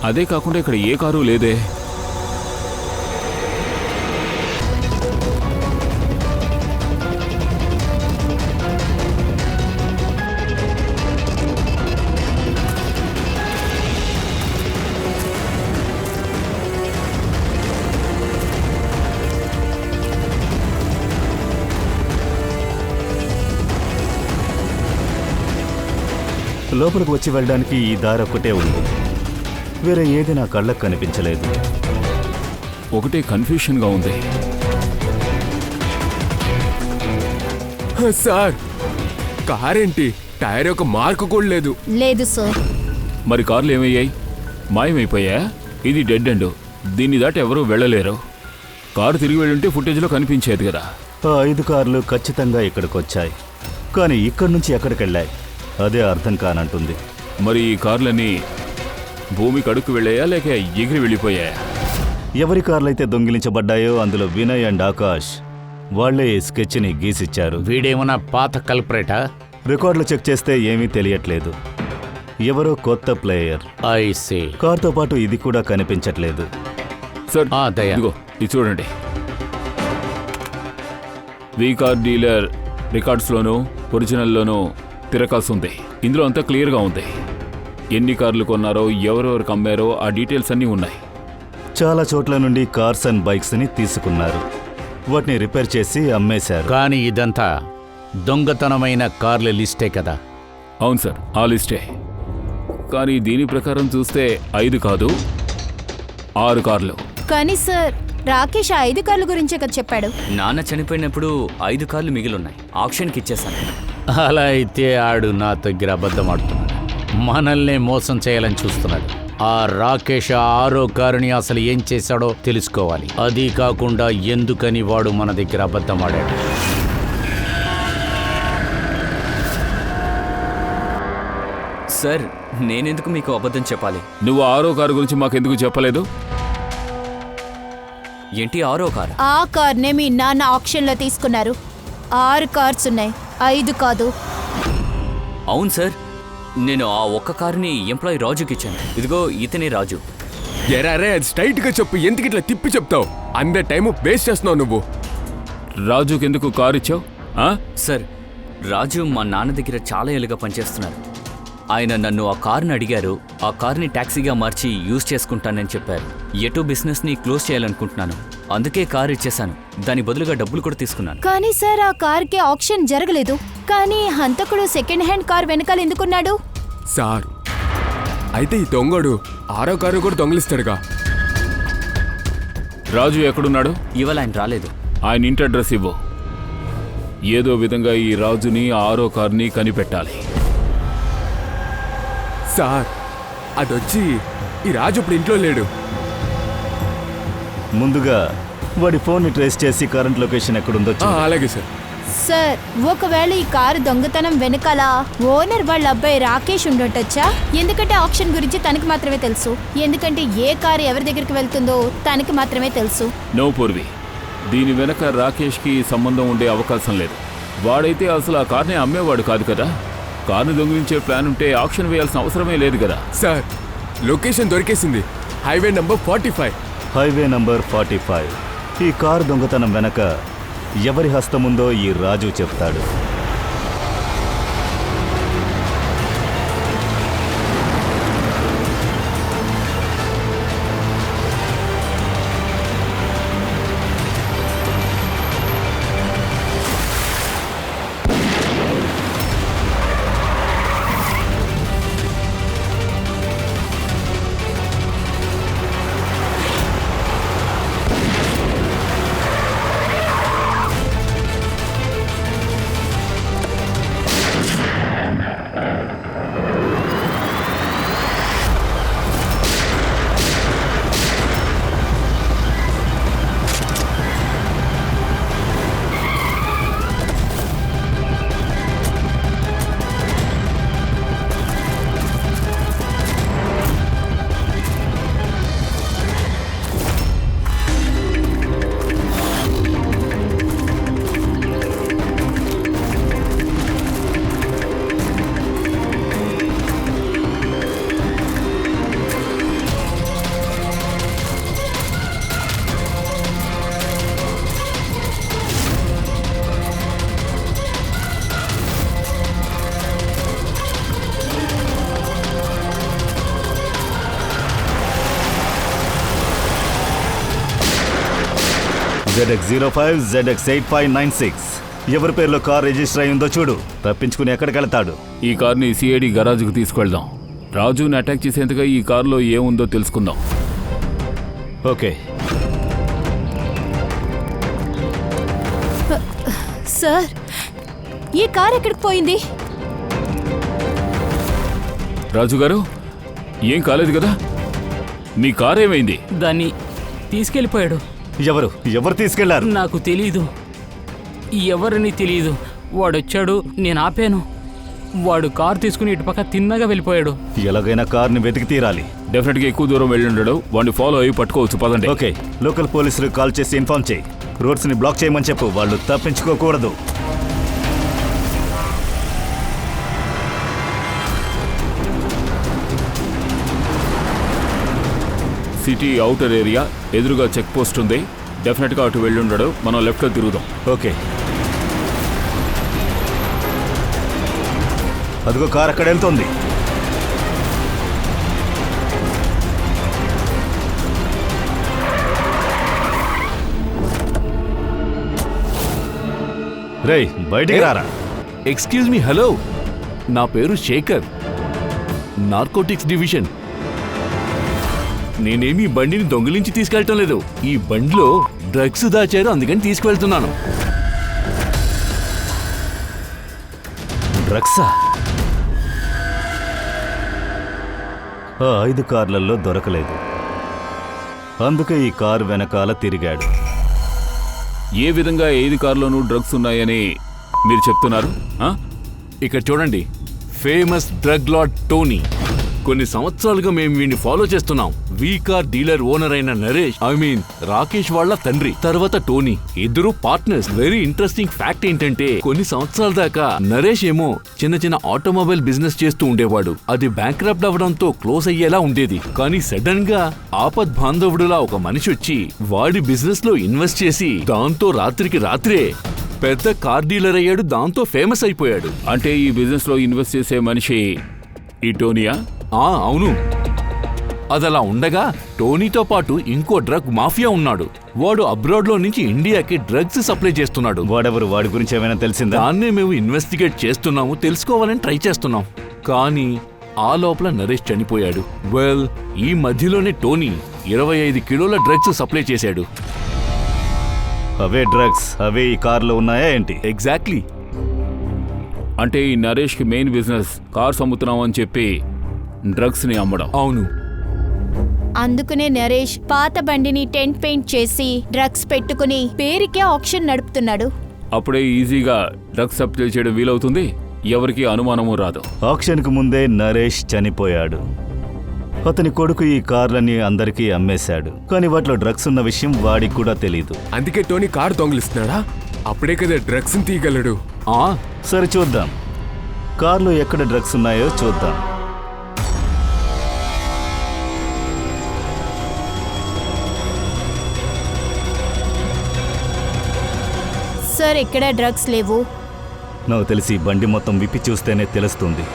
[SPEAKER 5] అదే కాకుండా ఇక్కడ ఏ కారు లేదే.
[SPEAKER 9] లోపలికి వచ్చి వెళ్ళడానికి ఈ దారి ఒక్కటే ఉంది. వేరే ఏది నా కళ్ళకు కనిపించలేదు.
[SPEAKER 5] ఒకటే కన్ఫ్యూషన్గా ఉంది.
[SPEAKER 3] సార్, కారేంటి? టైర్ యొక్క మార్కు కూడా లేదు.
[SPEAKER 6] లేదు సార్.
[SPEAKER 5] మరి కార్లు ఏమయ్యాయి? మాయమైపోయా? ఇది డెడ్ ఎండ్. దీన్ని దాటి ఎవరూ వెళ్ళలేరు. కారు తిరిగి వెళ్ళుంటే ఫుటేజ్లో కనిపించేది కదా.
[SPEAKER 9] ఆ 5 కార్లు ఖచ్చితంగా ఇక్కడికి వచ్చాయి. కానీ ఇక్కడి నుంచి ఎక్కడికి వెళ్ళాయి అదే అర్థం కానంటుంది.
[SPEAKER 5] మరి ఈ కార్లన్నీ భూమికి అడుక్కు వెళ్ళాయా లేక ఎగిరి వెళ్ళిపోయాయా?
[SPEAKER 9] ఎవరి కార్లైతే దొంగిలించబడ్డాయో అందులో వినయ్ అండ్ ఆకాష్ వాళ్లే స్కెచ్ని గీసిచ్చారు.
[SPEAKER 8] వీడేమన్నా పాత కల్పరేటా?
[SPEAKER 9] రికార్డులు చెక్ చేస్తే ఏమీ తెలియట్లేదు. ఎవరో కొత్త ప్లేయర్.
[SPEAKER 8] I see.
[SPEAKER 9] కార్తో పాటు ఇది కూడా కనిపించట్లేదు.
[SPEAKER 5] సార్,
[SPEAKER 8] దయా,
[SPEAKER 5] ఇదిగో ఇది చూడండి. వీ కార్ డీలర్ రికార్డ్స్లోనూ ఒరిజినల్లోనూ తిరకాల్సి ఉంది. ఇందులో అంతా క్లియర్గా ఉంది. ఎన్ని కార్లు కొన్నారో, ఎవరెవరికి అమ్మారో ఆ డీటెయిల్స్ అన్నీ ఉన్నాయి.
[SPEAKER 9] చాలా చోట్ల నుండి కార్స్ అండ్ బైక్స్ని తీసుకున్నారు. వాటిని రిపేర్ చేసి అమ్మేశారు.
[SPEAKER 8] కానీ ఇదంతా దొంగతనమైన కార్ల లిస్టే కదా?
[SPEAKER 5] అవును సార్, ఆ లిస్టే. కానీ దీని ప్రకారం చూస్తే 5 కాదు 6 కార్లు.
[SPEAKER 6] కానీ సార్, రాకేష్ ఆ 5 కార్ల గురించే కదా చెప్పాడు.
[SPEAKER 4] నాన్న చనిపోయినప్పుడు 5 కార్లు మిగిలిన్నాయి, ఆక్షన్కి ఇచ్చేసాను.
[SPEAKER 8] అలా అయితే ఆడు నా దగ్గర అబద్ధం ఆడుతున్నాడు. మనల్నే మోసం చేయాలని చూస్తున్నాడు. ఆ రాకేష్ 6వ కారుని అసలు ఏం చేశాడో తెలుసుకోవాలి. అది కాకుండా ఎందుకని వాడు మన దగ్గర అబద్ధం ఆడాడు.
[SPEAKER 4] సార్, నేనెందుకు మీకు అబద్ధం చెప్పాలి?
[SPEAKER 5] నువ్వు 6వ కారు గురించి మాకెందుకు చెప్పలేదు?
[SPEAKER 4] ఏంటి 6వ కారు?
[SPEAKER 6] ఆ కార్నే మీ నాన్న ఆక్షన్లో తీసుకున్నారు. 6 కార్స్ ఉన్నాయి, 5 కాదు.
[SPEAKER 4] అవును సార్, నేను ఆ ఒక్క కారుని ఎంప్లాయీ రాజుకి ఇచ్చాను. ఇదిగో ఇతనే రాజు.
[SPEAKER 3] ఎరా రే, అది స్ట్రైట్గా చెప్పు, ఎందుకు ఇట్లా తిప్పి చెప్తావు? అందరి టైము వేస్ట్ చేస్తున్నావు నువ్వు.
[SPEAKER 5] రాజుకి ఎందుకు కారు ఇచ్చావు?
[SPEAKER 4] సార్, రాజు మా నాన్న దగ్గర చాలా ఏళ్ళుగా పనిచేస్తున్నారు. ఆయన నన్ను ఆ కారుని అడిగారు. ఆ కారుని ట్యాక్సీగా మార్చి యూజ్ చేసుకుంటానని చెప్పారు. ఎటు బిజినెస్ని క్లోజ్ చేయాలనుకుంటున్నాను, అందుకే కారు ఇచ్చేశాను. దాని బదులుగా డబ్బులు కూడా తీసుకున్నాను.
[SPEAKER 6] కానీ సార్, ఆ కార్కి ఆక్షన్ జరగలేదు. కానీ హంతకుడు సెకండ్ హ్యాండ్ కార్ వెనకాల ఎందుకున్నాడు?
[SPEAKER 3] సార్, అయితే ఈ దొంగడు 6వ కారు కూడా దొంగలిస్తాడుగా.
[SPEAKER 5] రాజు ఎక్కడున్నాడు?
[SPEAKER 4] ఇవాళ ఆయన రాలేదు.
[SPEAKER 5] ఆయన ఇంటి అడ్రస్ ఇవ్వు. ఏదో విధంగా ఈ రాజుని 6వ కారుని కనిపెట్టాలి.
[SPEAKER 3] సార్, అదొచ్చి ఈ రాజు ఇప్పుడు ఇంట్లో లేడు.
[SPEAKER 9] ముందుగా వాడి ఫోన్ని ట్రేస్ చేసి కరెంట్ లొకేషన్ ఎక్కడుందో చూడు.
[SPEAKER 3] అలాగే సార్.
[SPEAKER 6] సార్, ఒకవేళ ఈ కారు దొంగతనం వెనకాల ఓనర్ వాళ్ళ అబ్బాయి రాకేష్ ఉండొచ్చా? ఎందుకంటే ఆప్షన్ గురించి తనకి మాత్రమే తెలుసు. ఎందుకంటే ఏ కారు ఎవరి దగ్గరికి వెళ్తుందో తనకి మాత్రమే తెలుసు.
[SPEAKER 5] నో పూర్వి, దీని వెనక రాకేష్కి సంబంధం ఉండే అవకాశం లేదు. వాడైతే అసలు ఆ కార్ని అమ్మేవాడు కాదు కదా. కార్ను దొంగిలించే ప్లాన్ ఉంటే ఆక్షన్ వేయాల్సిన అవసరమే లేదు కదా.
[SPEAKER 3] సార్, లొకేషన్ దొరికేసింది. Highway number 45.
[SPEAKER 9] Highway number 45. ఈ కారు దొంగతనం వెనక ఎవరి హస్తముందో ఈ రాజు చెప్తాడు. ZX05 ZX8596. ఎవరి పేరులో కార్ రిజిస్టర్ అయ్యిందో చూడు. తప్పించుకుని ఎక్కడికి వెళ్తాడు?
[SPEAKER 5] ఈ కార్ని సిఐడి గరాజుకు తీసుకెళ్దాం. రాజుని అటాక్ చేసేందుగా ఈ కారులో ఏముందో తెలుసుకుందాం.
[SPEAKER 9] ఓకే
[SPEAKER 6] సార్, ఈ కార్ ఎక్కడికి పోయింది?
[SPEAKER 5] రాజు గారు, ఏం కాలేదు కదా? మీ కార్ ఏమైంది?
[SPEAKER 1] దాన్ని తీసుకెళ్ళిపోయాడు.
[SPEAKER 9] ఎవరు తీసుకెళ్లారు?
[SPEAKER 1] నాకు తెలీదు, ఎవరని తెలీదు. వాడొచ్చాడు, నేను ఆపాను. వాడు కారు తీసుకుని ఇటుపక్క తిన్నగా వెళ్ళిపోయాడు.
[SPEAKER 9] ఎలాగైనా కార్ని వెతికి తీరాలి.
[SPEAKER 5] డెఫినెట్గా ఎక్కువ దూరం వెళ్ళి ఉండడు. వాడిని ఫాలో అయ్యి పట్టుకోవచ్చు. పదండి.
[SPEAKER 9] ఓకే, లోకల్ పోలీసులకు కాల్ చేసి ఇన్ఫార్మ్ చేయి. రోడ్స్ని బ్లాక్ చేయమని చెప్పు. వాళ్ళు తప్పించుకోకూడదు.
[SPEAKER 5] సిటీ అవుటర్ ఏరియా ఎదురుగా చెక్ పోస్ట్ ఉంది. డెఫినెట్గా అటు వెళ్ళి ఉండడు. మనం లెఫ్ట్లో తిరుగుదాం.
[SPEAKER 9] ఓకే అదిగో కార్ అక్కడ వెళ్తోంది. రేయ్, బయటికి రారా.
[SPEAKER 2] ఎక్స్క్యూజ్ మీ, హలో, నా పేరు శేఖర్, నార్కోటిక్స్ డివిజన్. నేనేమి ఈ బండిని దొంగిలించి తీసుకెళ్ళటం లేదు. ఈ బండిలో డ్రగ్స్ దాచారు, అందుకని తీసుకువెళ్తున్నాను.
[SPEAKER 9] డ్రగ్సా? ఆ 5 కార్లలో దొరకలేదు. అందుకే ఈ కారు వెనకాల తిరిగాడు.
[SPEAKER 5] ఏ విధంగా 5 కార్లోనూ డ్రగ్స్ ఉన్నాయని మీరు చెప్తున్నారు?
[SPEAKER 2] ఇక్కడ చూడండి, ఫేమస్ డ్రగ్ లార్డ్ టోనీ. కొన్ని సంవత్సరాలుగా మేము వీడిని ఫాలో చేస్తున్నాం. వీకార్ డీలర్ ఓనర్ అయిన నరేష్, రాకేష్ వాళ్ళ తండ్రి, తర్వాత టోనీ, ఇద్దరు పార్ట్నర్స్. వెరీ ఇంట్రెస్టింగ్ ఫ్యాక్ట్ ఏంటంటే, కొన్ని సంవత్సరాల దాకా నరేష్ ఏమో చిన్న చిన్న ఆటోమొబైల్ బిజినెస్ చేస్తూ ఉండేవాడు. అది బ్యాంక్రప్ట్ అవ్వడంతో క్లోజ్ అయ్యేలా ఉండేది. కానీ సడన్ గా ఆపద్ బాంధవుడులా ఒక మనిషి వచ్చి వాడి బిజినెస్ లో ఇన్వెస్ట్ చేసి దాంతో రాత్రికి రాత్రే పెద్ద కార్ డీలర్ అయ్యాడు. దాంతో ఫేమస్ అయిపోయాడు.
[SPEAKER 5] అంటే ఈ బిజినెస్ లో ఇన్వెస్ట్ చేసే మనిషి ఈ టోనీయా?
[SPEAKER 2] అవును. అదలా ఉండగా టోనీతో పాటు ఇంకో డ్రగ్ మాఫియా ఉన్నాడు. వాడు అబ్రాడ్ లో నుంచి ఇండియాకి డ్రగ్స్ సప్లై చేస్తున్నాడు.
[SPEAKER 9] వాడెవరు? వాడి గురించి ఏమైనా తెలిసిందా?
[SPEAKER 2] దాన్నే మేము ఇన్వెస్టిగేట్ చేస్తున్నాము, తెలుసుకోవాలని ట్రై చేస్తున్నాం. కానీ ఆ లోపల నరేష్ చనిపోయాడు. వెల్, ఈ మధ్యలోనే టోనీ 25 కిలోల డ్రగ్స్ సప్లై చేశాడు.
[SPEAKER 9] అవే డ్రగ్స్ అవే ఈ కార్లో ఉన్నాయా ఏంటి?
[SPEAKER 2] ఎగ్జాక్ట్లీ.
[SPEAKER 5] అంటే ఈ నరేష్కి మెయిన్ బిజినెస్ కార్స్ అమ్ముతున్నామని చెప్పి డ్రగ్స్ ని అమ్మడం.
[SPEAKER 2] అవును.
[SPEAKER 6] అందుకనే నరేష్ పాత బండిని టెంట్ పెయింట్ చేసి డ్రగ్స్ పెట్టుకుని పేరుకే ఆక్షన్ నడుపుతున్నాడు.
[SPEAKER 5] అప్పుడే ఈజీగా డ్రగ్స్ సప్లై చేయడం వీలవుతుంది, ఎవరికి అనుమానము రాదు.
[SPEAKER 9] ఆక్షన్కు ముందే నరేష్ చనిపోయాడు. అతని కొడుకు ఈ కార్లని అందరికీ అమ్మేశాడు. కానీ వాటిలో డ్రగ్స్ ఉన్న విషయం వాడికి కూడా తెలీదు.
[SPEAKER 3] అందుకే టోనీ కార్ దొంగిలిస్తున్నాడా? అప్పుడే కదా డ్రగ్స్ తీయగలడు.
[SPEAKER 9] సరే చూద్దాం, కార్లో ఎక్కడ డ్రగ్స్ ఉన్నాయో చూద్దాం.
[SPEAKER 6] సార్, ఇక్కడ డ్రగ్స్ లేవు.
[SPEAKER 9] నాకు తెలిసి బండి మొత్తం విప్పి చూస్తేనే తెలుస్తుంది.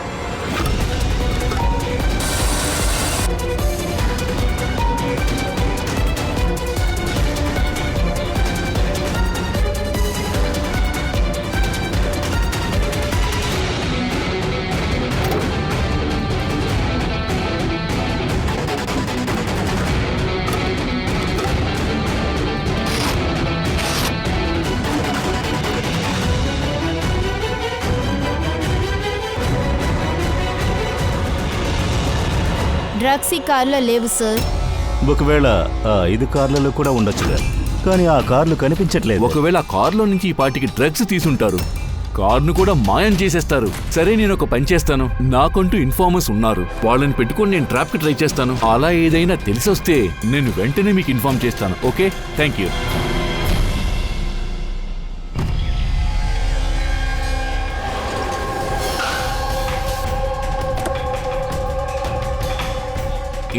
[SPEAKER 6] డ్రగ్స్ ఈ కార్లో లేవు సార్.
[SPEAKER 9] ఒకవేళ ఆ 5 కార్లలో కూడా ఉండొచ్చుగా, కానీ ఆ కార్లు కనిపించట్లేదు.
[SPEAKER 2] ఒకవేళ ఆ కార్లో నుంచి ఈ పాటికి డ్రగ్స్ తీసుంటారు. కార్ను కూడా మాయం చేసేస్తారు. సరే, నేను ఒక పని చేస్తాను. నాకంటూ ఇన్ఫార్మర్స్ ఉన్నారు, వాళ్ళని పెట్టుకొని నేను ట్రాప్కి ట్రై చేస్తాను. అలా ఏదైనా తెలిసొస్తే నేను వెంటనే మీకు ఇన్ఫార్మ్ చేస్తాను. Okay, thank you.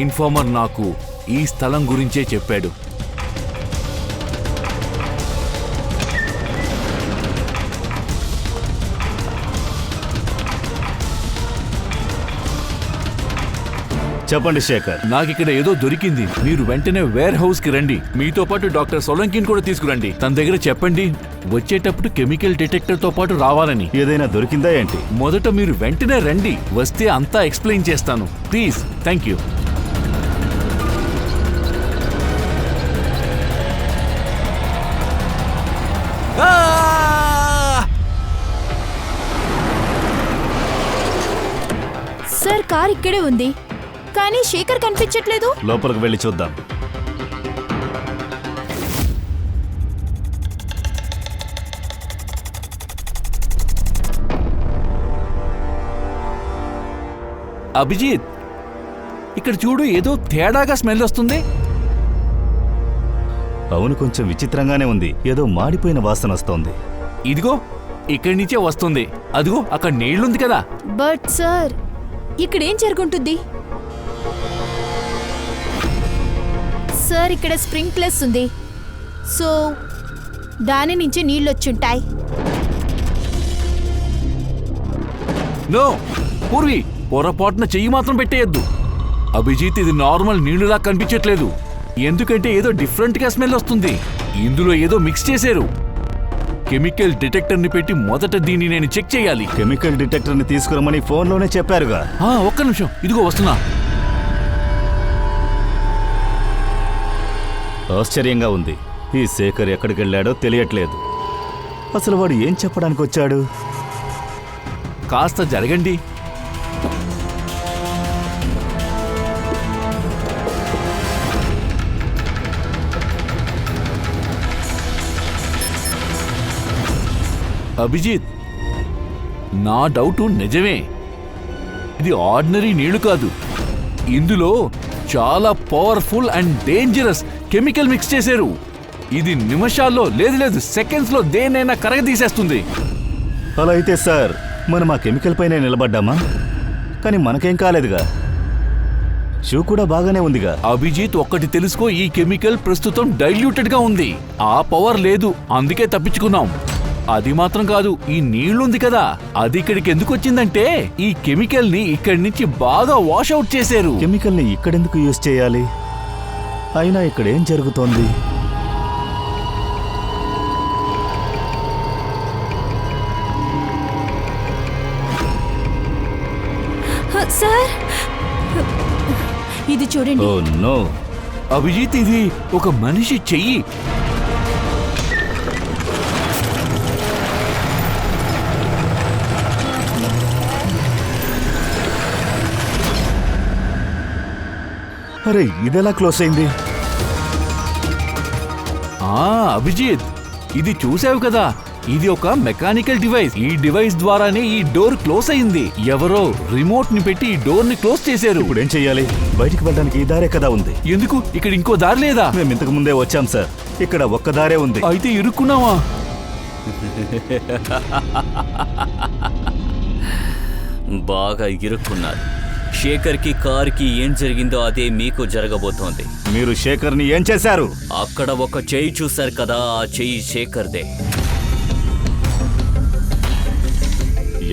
[SPEAKER 2] ఇన్ఫార్మర్ నాకు ఈ స్థలం గురించే చెప్పాడు.
[SPEAKER 9] చెప్పండి శేఖర్.
[SPEAKER 2] నాకిక్కడ ఏదో దొరికింది. మీరు వెంటనే వేర్ హౌస్ కి రండి. మీతో పాటు డాక్టర్ సోలంకిని కూడా తీసుకురండి. తన దగ్గర చెప్పండి వచ్చేటప్పుడు కెమికల్ డిటెక్టర్ తో పాటు రావాలని.
[SPEAKER 9] ఏదైనా దొరికిందా ఏంటి?
[SPEAKER 2] మొదట మీరు వెంటనే రండి, వస్తే అంతా ఎక్స్ప్లెయిన్ చేస్తాను. Please. Thank you.
[SPEAKER 6] Sir, car ఇక్కడే ఉంది, కానీ శేఖర్ కనిపించట్లేదు.
[SPEAKER 9] లోపలికి వెళ్ళి చూద్దాం.
[SPEAKER 2] అభిజిత్, ఇక్కడ చూడు, ఏదో తేడాగా స్మెల్ వస్తుంది.
[SPEAKER 9] అవును, కొంచెం విచిత్రంగానే ఉంది. ఏదో మాడిపోయిన వాసన వస్తోంది.
[SPEAKER 2] ఇదిగో ఇక్కడి నుంచే వస్తుంది. అదిగో అక్కడ నీళ్లుంది కదా.
[SPEAKER 6] బట్ సార్, ఇక్కడేం జరుగుంటుంది? సార్, ఇక్కడ స్ప్రింక్లర్స్ ఉంది, సో దాని నుంచి నీళ్ళు వచ్చుంటాయి.
[SPEAKER 2] నో పూర్వి, పొరపాటున చెయ్యి మాత్రం పెట్టేయద్దు. అభిజిత్, ఇది నార్మల్ నీళ్లులా కనిపించట్లేదు. ఎందుకంటే ఏదో డిఫరెంట్ గా స్మెల్ వస్తుంది. ఇందులో ఏదో మిక్స్ చేశారు. కెమికల్ డిటెక్టర్ ని పెట్టి మొదట దీన్ని నేను చెక్ చేయాలి.
[SPEAKER 9] కెమికల్ డిటెక్టర్ ని తీసుకురమని ఫోన్లోనే చెప్పారుగా.
[SPEAKER 2] ఒక్క నిమిషం, ఇదిగో వస్తున్నా.
[SPEAKER 9] ఆశ్చర్యంగా ఉంది. ఈ శేఖర్ ఎక్కడికి వెళ్ళాడో తెలియట్లేదు. అసలు వాడు ఏం చెప్పడానికి వచ్చాడు?
[SPEAKER 2] కాస్త జరగండి. అభిజిత్, నా డౌటు నిజమే. ఇది ఆర్డినరీ నీళ్లు కాదు. ఇందులో చాలా powerful and dangerous chemical mix చేశారు. ఇది నిమిషాల్లో, లేదు సెకండ్స్ లో దేన్నైనా కరగదీసేస్తుంది.
[SPEAKER 9] అలా అయితే సార్, మనం ఆ కెమికల్ పైనే నిలబడ్డామా? కానీ మనకేం కాలేదుగా. షూ కూడా బాగానే ఉందిగా.
[SPEAKER 2] అభిజిత్, ఒక్కటి తెలుసుకో, ఈ కెమికల్ ప్రస్తుతం డైల్యూటెడ్ గా ఉంది. ఆ పవర్ లేదు, అందుకే తప్పించుకున్నాం. అది మాత్రం కాదు, ఈ నీళ్లుంది కదా, అది ఇక్కడికి ఎందుకు వచ్చిందంటే ఈ కెమికల్ ని ఇక్కడి నుంచి బాగా వాష్ అవుట్ చేశారు.
[SPEAKER 9] కెమికల్ ని ఇక్కడెందుకు యూజ్ చేయాలి? అయినా ఇక్కడేం జరుగుతోంది?
[SPEAKER 6] సార్, ఇది చూడండి.
[SPEAKER 9] Oh no.
[SPEAKER 2] అభిజిత్, ఇది ఒక మనిషి చెయ్యి.
[SPEAKER 9] అరే, ఇదెలా క్లోజ్ అయింది?
[SPEAKER 2] అభిజిత్, ఇది చూసావు కదా, ఇది ఒక మెకానికల్ డివైస్. ఈ డివైస్ ద్వారానే ఈ డోర్ క్లోజ్ అయింది. ఎవరో రిమోట్ ని పెట్టి ఈ డోర్ ని క్లోజ్ చేశారు.
[SPEAKER 9] ఇప్పుడు ఏం చెయ్యాలి? బయటికి వెళ్ళడానికి ఈ దారే కదా ఉంది.
[SPEAKER 2] ఎందుకు? ఇక్కడ ఇంకో దారి లేదా?
[SPEAKER 9] మేము ఇంతకు ముందే వచ్చాం సార్. ఇక్కడ ఒక్క దారే ఉంది.
[SPEAKER 2] అయితే ఇరుక్కున్నావా?
[SPEAKER 4] బాగా ఇరుక్కున్నారు. శేఖర్కి కారుకి ఏం జరిగిందో అదే మీకు జరగబోతోంది.
[SPEAKER 9] మీరు శేఖర్ని ఏం చేశారు?
[SPEAKER 4] అక్కడ ఒక చెయ్యి చూశారు కదా, ఆ చెయ్యి శేఖర్దే.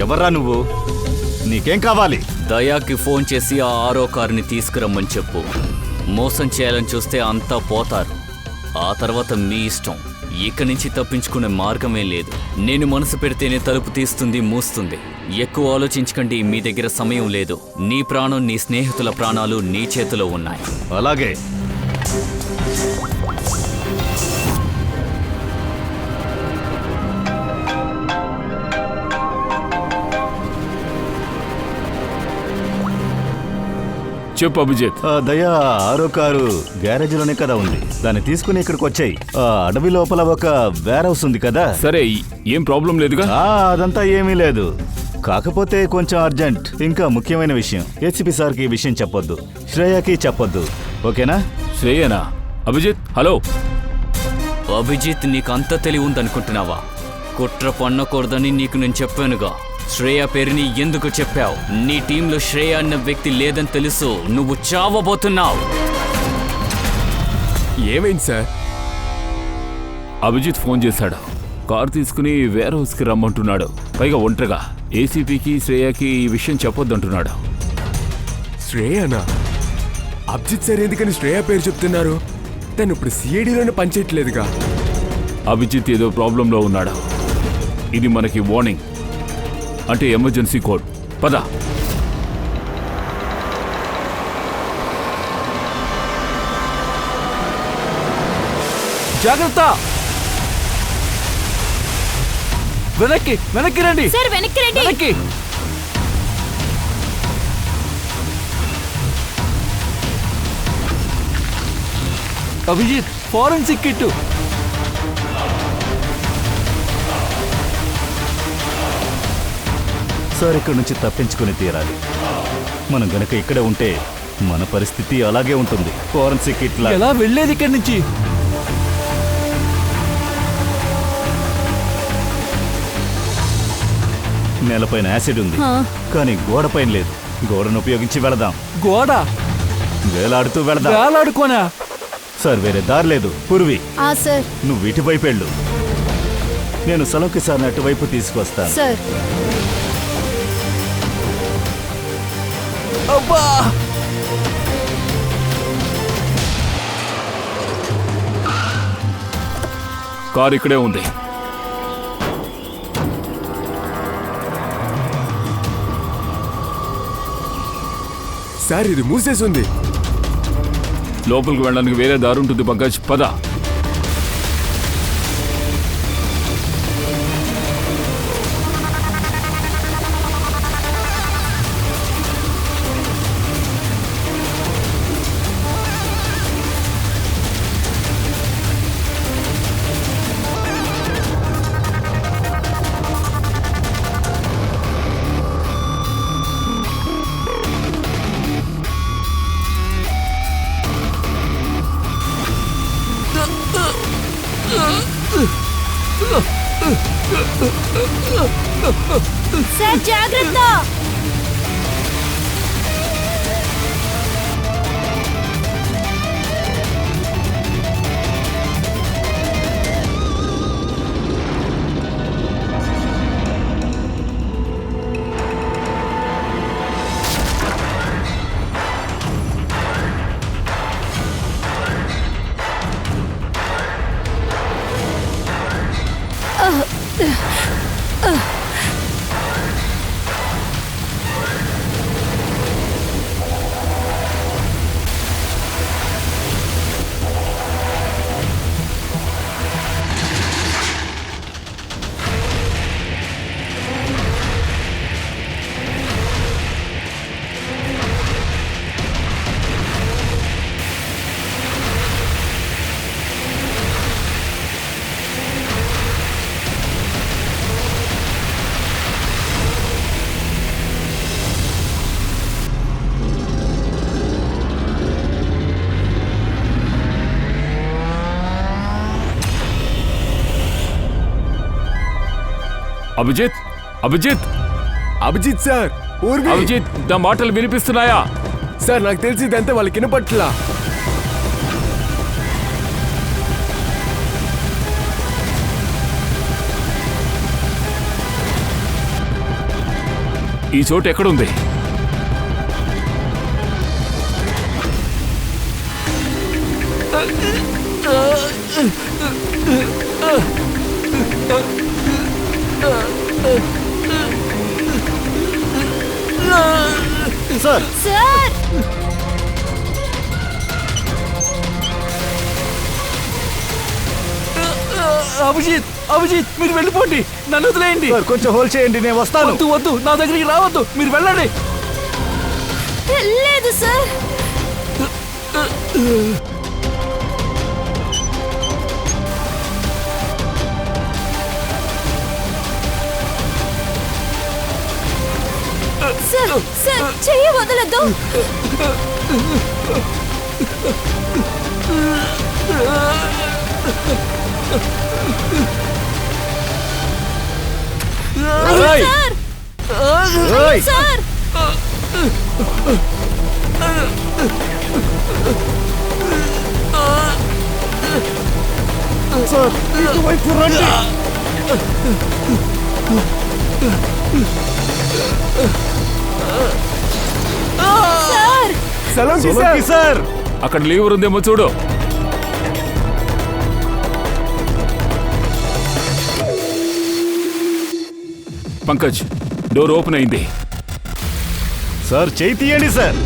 [SPEAKER 9] ఎవర్రా నువ్వు? నీకేం కావాలి?
[SPEAKER 4] దయాకి ఫోన్ చేసి ఆ 6వ కారుని తీసుకురమ్మని చెప్పు. మోసం చేయాలని చూస్తే అంతా పోతారు. ఆ తర్వాత మీ ఇష్టం. ఇక్కడి నుంచి తప్పించుకునే మార్గమే లేదు. నేను మనసు పెడితేనే తలుపు తీస్తుంది, మూస్తుంది. ఎక్కువ ఆలోచించకండి, మీ దగ్గర సమయం లేదు. నీ ప్రాణం, నీ స్నేహితుల ప్రాణాలు నీ చేతిలో ఉన్నాయి.
[SPEAKER 9] అలాగే.
[SPEAKER 5] చెప్పు అభిజిత్.
[SPEAKER 9] దయా, 6వ కారు గ్యారేజ్ లోనే కదా ఉంది. దాన్ని తీసుకుని ఇక్కడికి వచ్చాయి. అడవి లోపల ఒక వేర్ హౌస్ ఉంది కదా.
[SPEAKER 5] సరే, ఏం ప్రాబ్లం లేదుగా?
[SPEAKER 9] అదంతా ఏమీ లేదు. కాకపోతే కొంచెం అర్జెంట్, ఇంకా ముఖ్యమైన విషయం. ఏసీపీ సార్కి ఈ విషయం చెప్పొద్దు, శ్రేయకి చెప్పొద్దు. ఓకేనా?
[SPEAKER 5] శ్రేయనా? అభిజిత్, హలో.
[SPEAKER 4] అభిజిత్, నీకు అంత తెలివి ఉందనుకుంటున్నావా? కుట్ర పన్నకూడదని నీకు నేను చెప్పానుగా. శ్రేయ పేరుని ఎందుకు చెప్పావు? నీ టీంలో శ్రేయ అన్న వ్యక్తి లేదని తెలుసు. నువ్వు చావబోతున్నావు.
[SPEAKER 3] ఏమైంది సార్?
[SPEAKER 5] అభిజిత్ ఫోన్ చేశాడు. కారు తీసుకుని వేర్ హౌస్కి రమ్మంటున్నాడు. పైగా ఒంటరిగా. ఏసీపీకి శ్రేయకి ఈ విషయం చెప్పొద్దంటున్నాడు.
[SPEAKER 3] శ్రేయనా? అభిజిత్ సార్ ఎందుకని శ్రేయ పేరు చెప్తున్నారు? తను ఇప్పుడు సిఐడిలోనే పనిచేయట్లేదుగా.
[SPEAKER 5] అభిజిత్ ఏదో ప్రాబ్లంలో ఉన్నాడు. ఇది మనకి వార్నింగ్, అంటే ఎమర్జెన్సీ కోడ్. పద.
[SPEAKER 2] జాగ్రత్త! వెనక్కి వెనక్కి రండి.
[SPEAKER 6] సార్, వెనక్కి రండి.
[SPEAKER 2] వెనక్కి. Abhijit, forensic kit.
[SPEAKER 9] సార్, ఇక్కడ నుంచి తప్పించుకుని తీరాలి. మనం గనక ఇక్కడే ఉంటే మన పరిస్థితి అలాగే ఉంటుంది. ఫారెన్సిక్ కిట్ లా.
[SPEAKER 2] ఎలా వెళ్ళేది ఇక్కడి నుంచి?
[SPEAKER 9] నేలపైన యాసిడ్ ఉంది, కానీ గోడపైన లేదు. గోడను ఉపయోగించి వెళదాం.
[SPEAKER 2] గోడ
[SPEAKER 9] వేలాడుతూ వెళదాం.
[SPEAKER 2] వేలాడుకోనా?
[SPEAKER 9] సార్, వేరే దారి లేదు. పూర్వి,
[SPEAKER 6] సార్.
[SPEAKER 9] నువ్వు ఇటువైపు వెళ్ళు. నేను సలోకి సార్ని అటువైపు తీసుకొస్తాను.
[SPEAKER 6] సార్,
[SPEAKER 2] అబ్బా!
[SPEAKER 5] కార్ ఇక్కడే ఉంది.
[SPEAKER 3] సార్ ఇది మూసేసి ఉంది.
[SPEAKER 5] లోపలికి వెళ్ళడానికి వేరే దారి ఉంటుంది పంకజ్, పద.
[SPEAKER 6] సార్ జాగ్రత్త.
[SPEAKER 5] అభిజిత్, అభిజిత్,
[SPEAKER 3] అభిజిత్ సార్,
[SPEAKER 5] అభిజిత్, నా మాటలు వినిపిస్తున్నాయా?
[SPEAKER 3] సార్ నాకు తెలిసి ఇదంతా వాళ్ళకి వినపట్లా.
[SPEAKER 5] ఈ చోటు ఎక్కడుంది?
[SPEAKER 9] సార్
[SPEAKER 6] సార్
[SPEAKER 2] అభిజిత్, అభిజిత్, మీరు వెళ్ళిపోండి, నన్ను వదిలేయండి.
[SPEAKER 9] సార్ కొంచెం హోల్డ్ చేయండి, నేను వస్తాను.
[SPEAKER 2] వద్దు వద్దు, నా దగ్గరికి రావద్దు, మీరు వెళ్ళండి.
[SPEAKER 6] లేదు సార్. సార్ సార్ చెయ్యి వదలొద్దు.
[SPEAKER 9] ఏయ్!
[SPEAKER 6] సార్
[SPEAKER 9] ఏయ్!
[SPEAKER 6] సార్
[SPEAKER 9] సార్ ఇటువైపు రండి.
[SPEAKER 6] సార్
[SPEAKER 3] సలోంకి
[SPEAKER 9] సోలంకి సార్
[SPEAKER 5] అక్కడ లీవర్ ఉందేమో చూడు. పంకజ్, డోర్ ఓపెన్ అయింది.
[SPEAKER 9] సార్ చేయి తీయండి సార్.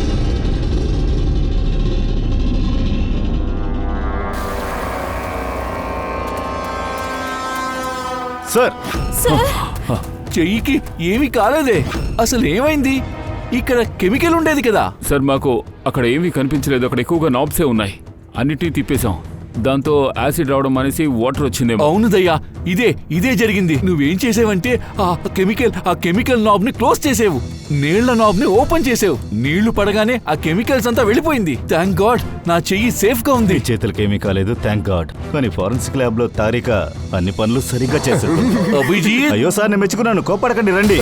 [SPEAKER 9] సార్
[SPEAKER 6] సార్
[SPEAKER 2] చెయ్యికి ఏమీ కాలేదే, అసలు ఏమైంది? ఇక్కడ కెమికల్ ఉండేది కదా.
[SPEAKER 5] సార్ మాకు అక్కడ ఏమీ కనిపించలేదు. అక్కడ ఎక్కువగా నాబ్సే ఉన్నాయి. అన్నిటినీ తిప్పేశాం. దాంతో యాసిడ్ రావడం అనేసి వాటర్ వచ్చిందేమో.
[SPEAKER 2] అవును దయ్యా, ఇదే జరిగింది. నువ్వేం చేసావంటే ఆ కెమికల్ నాబ్ ని క్లోజ్ చేసేవు, నీళ్ల నాబ్ ని ఓపెన్ చేసేవు. నీళ్లు పడగానే ఆ కెమికల్స్ అంతా వెళ్ళిపోయింది. థ్యాంక్ గాడ్, నా చెయ్యి సేఫ్ గా ఉంది.
[SPEAKER 9] చేతులకి ఏమీ కాలేదు, థ్యాంక్ గాడ్. కానీ ఫారెన్సిక్ ల్యాబ్ లో తారిక అన్ని పనులు సరిగ్గా చేశాడు.
[SPEAKER 2] అభిజిత్,
[SPEAKER 9] అయ్యో సార్, నేను మెచ్చుకున్నాను, కోపడకండి, రండి.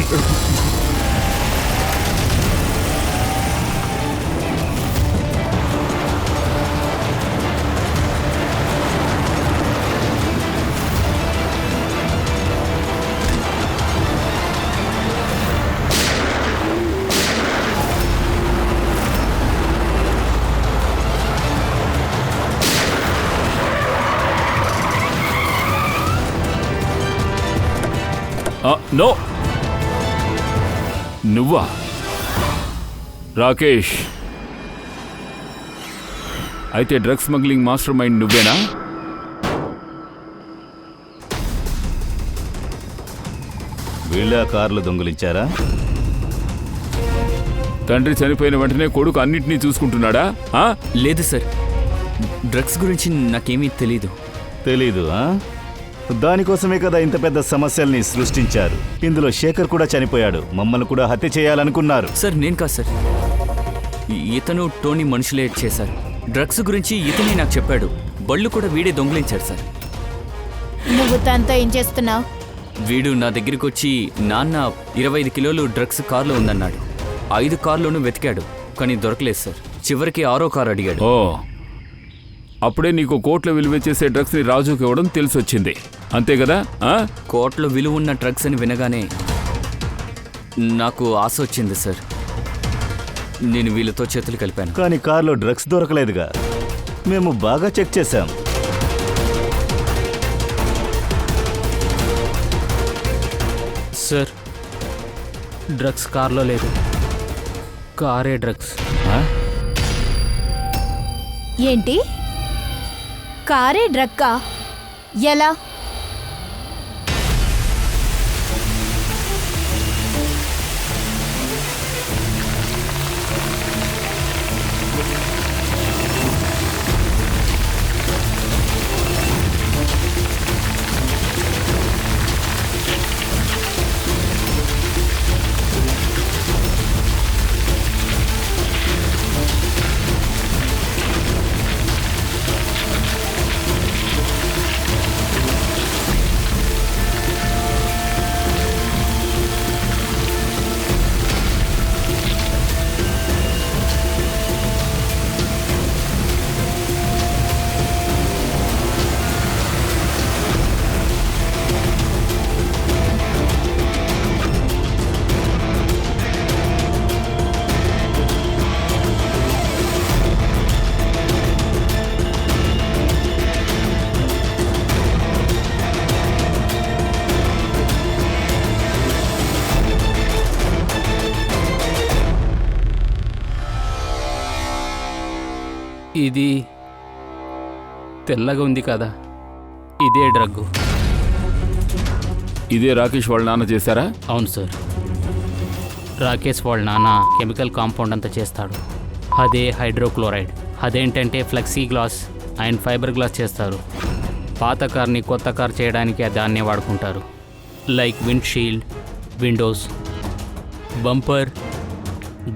[SPEAKER 5] నో, నువ్వా రాకేష్? అయితే డ్రగ్స్ స్మగ్లింగ్ మాస్టర్ మైండ్ నువ్వేనా?
[SPEAKER 9] వీళ్ళ కార్లు దొంగిలించారా?
[SPEAKER 5] తండ్రి చనిపోయిన వెంటనే కొడుకు అన్నిటినీ చూసుకుంటున్నాడా?
[SPEAKER 4] లేదు సార్, డ్రగ్స్ గురించి నాకేమీ తెలీదు.
[SPEAKER 9] తెలీదు ఆ? దానికోసమే కదా ఇంత పెద్ద సమస్యల్ని సృష్టించారు. ఇందులో శేఖర్ కూడా చనిపోయాడు. మమ్మల్ని కూడా హత్య చేయాలనుకున్నారు.
[SPEAKER 4] సార్ నేను కాదు సార్, ఇతను టోనీ మనుషులే చేశారు. డ్రగ్స్ గురించి ఇతనే నాకు చెప్పాడు. బళ్ళు కూడా వీడే దొంగిలించాడు సార్.
[SPEAKER 6] నువ్వు తనతో ఏం చేస్తున్నావు?
[SPEAKER 4] వీడు నా దగ్గరికి వచ్చి నాన్న 25 కిలోలు డ్రగ్స్ కార్లో ఉందన్నాడు. 5 కార్లోనూ వెతికాడు, కానీ దొరకలేదు సార్. చివరికి 6వ కారు అడిగాడు.
[SPEAKER 5] ఓ, అప్పుడే నీకు కోట్ల విలువ చేసే డ్రగ్స్ ని రాజుకి ఇవ్వడం తెలిసొచ్చింది, అంతే కదా?
[SPEAKER 4] కోట్ల విలువ ఉన్న డ్రగ్స్ అని వినగానే నాకు ఆశ వచ్చింది సార్. నేను వీళ్ళతో చేతులు కలిపాను.
[SPEAKER 9] కానీ కార్లో డ్రగ్స్ దొరకలేదుగా. మేము బాగా చెక్ చేశాం.
[SPEAKER 1] సార్, డ్రగ్స్ కార్లో లేదు, కారే డ్రగ్స్.
[SPEAKER 6] ఏంటి? కారే డ్రగ్గా? ఎలా?
[SPEAKER 1] ఇది తెల్లగా ఉంది కదా, ఇదే డ్రగ్గు.
[SPEAKER 5] ఇదే రాకేష్ వాళ్ళ నాన్న చేశారా?
[SPEAKER 1] అవును సార్, రాకేష్ వాళ్ళ నాన్న కెమికల్ కాంపౌండ్ అంతా చేస్తాడు. అదే హైడ్రోక్లోరైడ్. అదేంటంటే flexi glass and fibre glass చేస్తారు. పాత కార్ని కొత్త కార్ చేయడానికి దాన్నే వాడుకుంటారు. Like wind shield, Windows, bumper,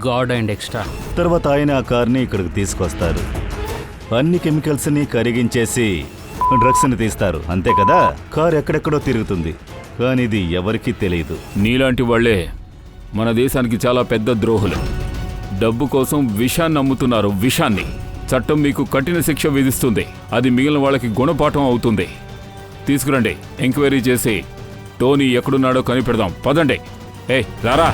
[SPEAKER 1] gourd and extra.
[SPEAKER 9] తర్వాత ఆయన ఆ కార్ని ఇక్కడికి తీసుకొస్తారు. అన్ని కెమికల్స్ని కరిగించేసి డ్రగ్స్ని తీస్తారు, అంతే కదా? కార్ ఎక్కడెక్కడో తిరుగుతుంది, కానీ ఇది ఎవరికీ తెలియదు.
[SPEAKER 5] నీలాంటి వాళ్లే మన దేశానికి చాలా పెద్ద ద్రోహులు. డబ్బు కోసం విషాన్ని అమ్ముతున్నారు. విషాన్ని. చట్టం మీకు కఠిన శిక్ష విధిస్తుంది. అది మిగిలిన వాళ్ళకి గుణపాఠం అవుతుంది. తీసుకురండి, ఎంక్వైరీ చేసి టోనీ ఎక్కడున్నాడో కనిపెడదాం. పదండి. రారా.